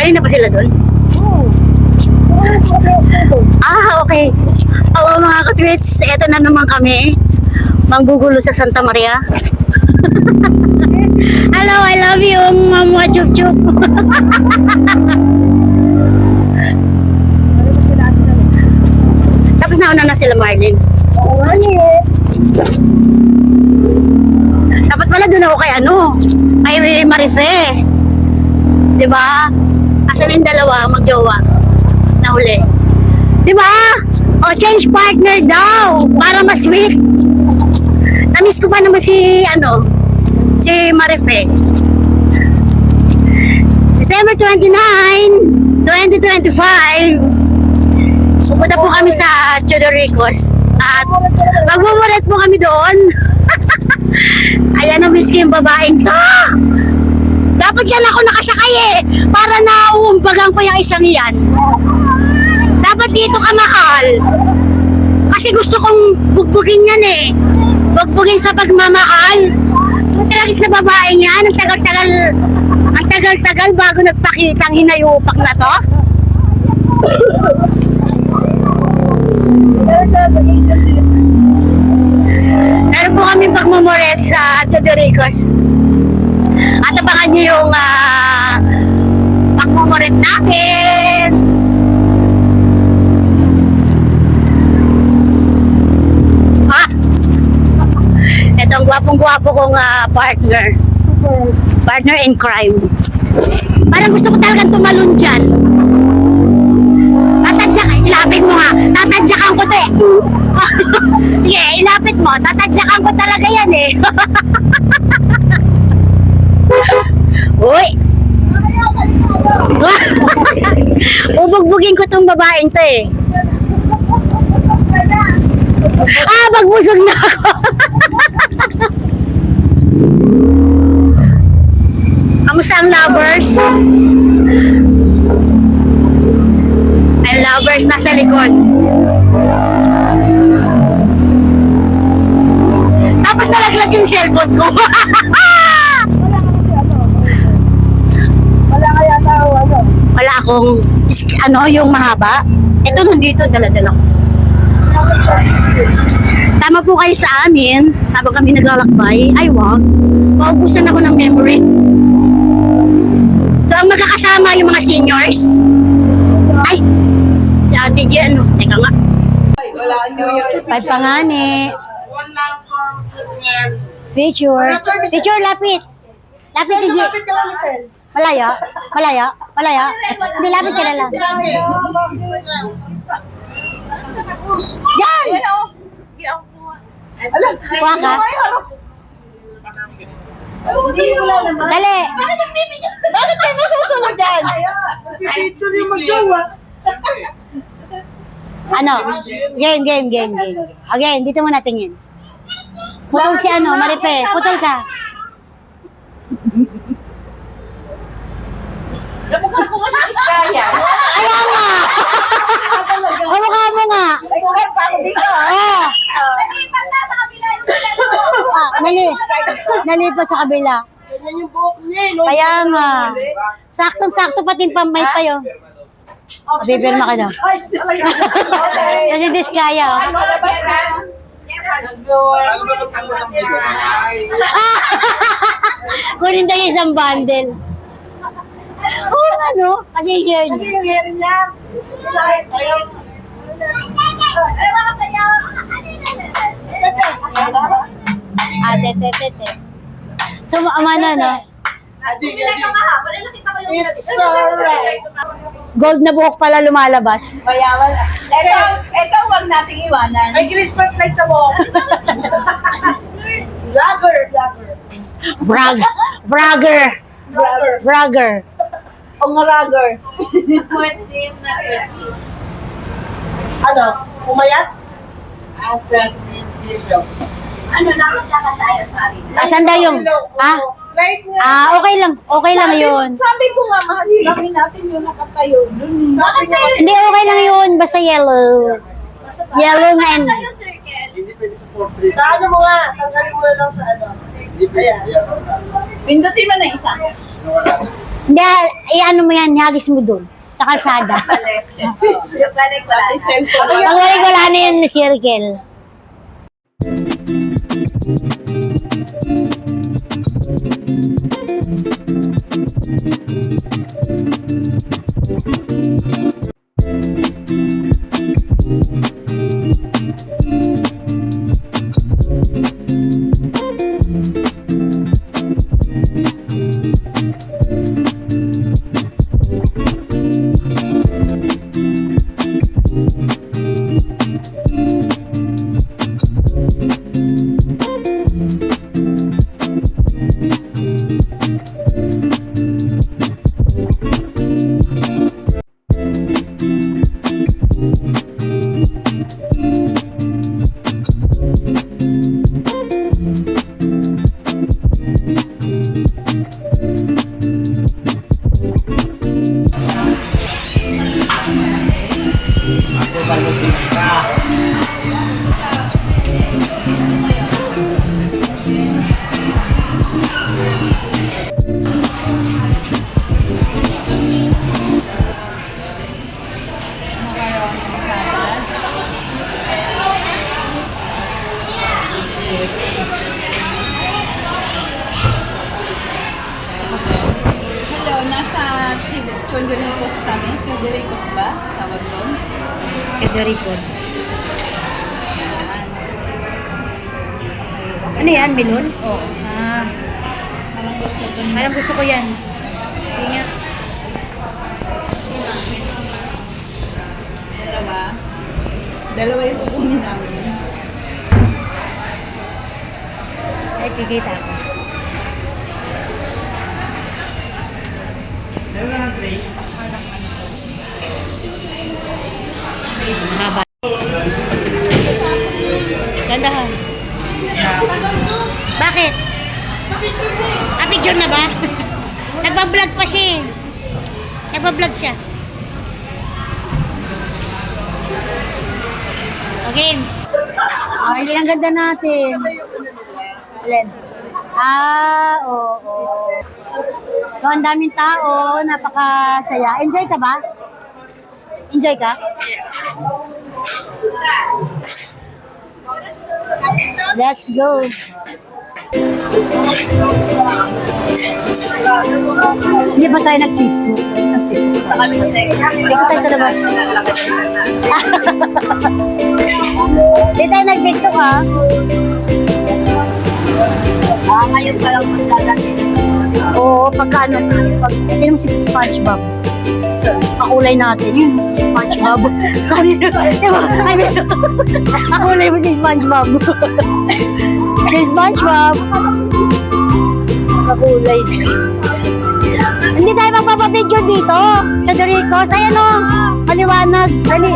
Kanina pa sila doon? Okay. Oo mga ka-tweets, eto na naman kami. Manggugulo sa Santa Maria. Hello, I love you, Mama Chup Chup. Tapos nauna na sila Marlene. Oo nga eh. Dapat pala doon ako kay kay Marife. Diba? Asan yung dalawa magjowa? Nahuli. Diba? O, change partner daw. Para mas sweet. Namiss ko pa naman si Marife. December 29, 2025. Pupunta po kami sa Chodoricos. At magmumulat po kami doon. Ayan, namiss ko yung babaeng to. Dapat yan ako nakasakay para nauumbagan ko yung isang yan. Dapat dito ka mahal. Kasi gusto kong bugbugin yan Bugbugin sa pagmamahal. Ang talagis na babaeng yan, ang tagal-tagal bago nagpakita ang hinayupak na to. Meron po kami pagmamoret sa Chodoricos. At abangan nyo yung pagmamoret natin. Ito ang gwapong-gwapo kong partner. Partner in crime. Parang gusto ko talagang tumalon dyan. Ilapit mo nga. Tatadyakan ko to Sige, ilapit mo. Tatadyakan ko talaga yan Uy! Ubugbugin ko tong babaeng to magbusog na ako. Kamusta ang lovers? Ang lovers nasa likod. Tapos nalaglag yung cellphone ko. Wala akong yung mahaba. Ito nandito, dala-dala ko. Tama po kayo sa amin habang kami naglalakbay. Ay wag, maubusan ako ng memory. So ang magkakasama yung mga seniors. Ay, si Ate Jen. Teka nga. Ay pangani. Picture. Picture, lapit. Lapit, Ate Jen. Malaya? Malaya? Malaya? Hindi, lapit ka na lang. Yan! Kuha ka? Dali! Bakit kayo nasusunod dyan? Game. Again, dito mo natingin. Putol si Marife. Putol ka. Napukul ko mas iskaya. Ayan nga! Mukha mo nga. Ay, kuhan pa ako dito. Nalipat na sa kabila yung Nalipas sa kabila. ganyan yung buhok niya. Kaya nga. Saktong-sakto pati yung pamay tayo. Bibirma ka na. Kasi diskaya. Malabas na. Kunin tayo isang bundle. Kasi yun. Kasi yung hair niya. Ay, mga sayo. Tete. So, amana na. It's alright. Gold na buhok pala lumalabas. Mayaman. Ito wag nating iwanan. May Christmas light sa buhok. Bragger. Ongarager. Ano? Umayat? Nakaslakad tayo sa akin. Asan daw yung... Like nga. Okay lang. Okay lang yun. Sabi ko nga, mahal, hilangin natin yung nakatayo. Bakit na yun? Hindi, okay lang yun. Basta yellow. Yellow nga and... Hindi pwede sa portrait. Sa ano mo nga, tanggalin mo lang sa ano. Hindi pwede. Pindutin mo na isa. Wala. Hindi, i-ano mo yan, ihagis mo dun. Sa kalsada. Balik wala. Pagbalik wala na yun, circle. Hello, nasa Chondoricos kami. Chondoricos ba? Tawag doon? Federicos. Ano yan, melon? Oo. Ah, Parang gusto ko parang gusto ko yan. Hindi nga. Dalawa. Dalawa yung kukunin namin. Ay, kikita ako. Haba. Gandahan. Bakit? Ah, picture na ba? Nagbablog pa siya eh. Nagbablog siya. Okay. Ay, ang ganda natin. Alin? Ah, oo. So, ang daming tao, napakasaya. Enjoy ka ba? Enjoy ka? Let's go. Hindi ba tayo nag-tiktok? Dito tayo sa labas. Hindi tayo nag-tiktok ah. Ngayon pa lang magdadating. Oo, pagka ano, pag hindi naman si SpongeBob. So, pakulay natin yun, SpongeBob. I mean, pakulay mo si SpongeBob. Si SpongeBob. Pakulay. Hindi tayo magpapapicture dito. Federicos, ayan o, maliwanag. Dali.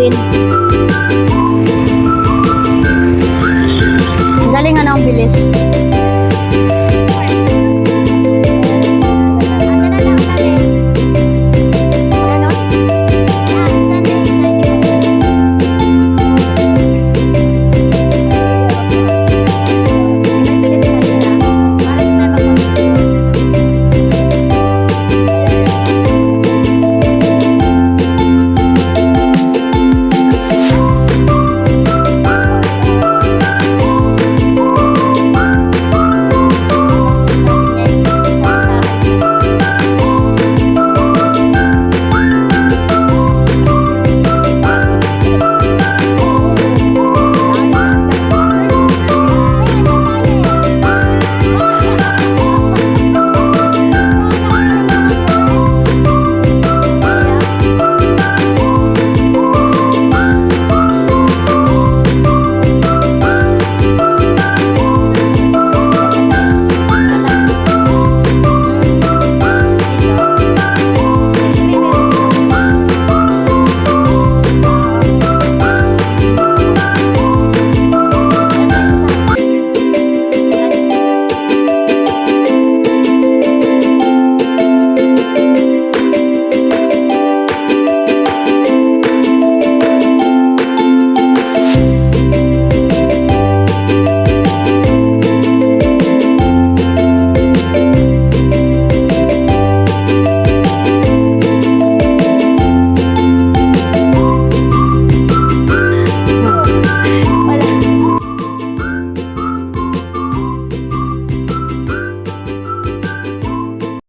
din. Galing ano, ang bilis.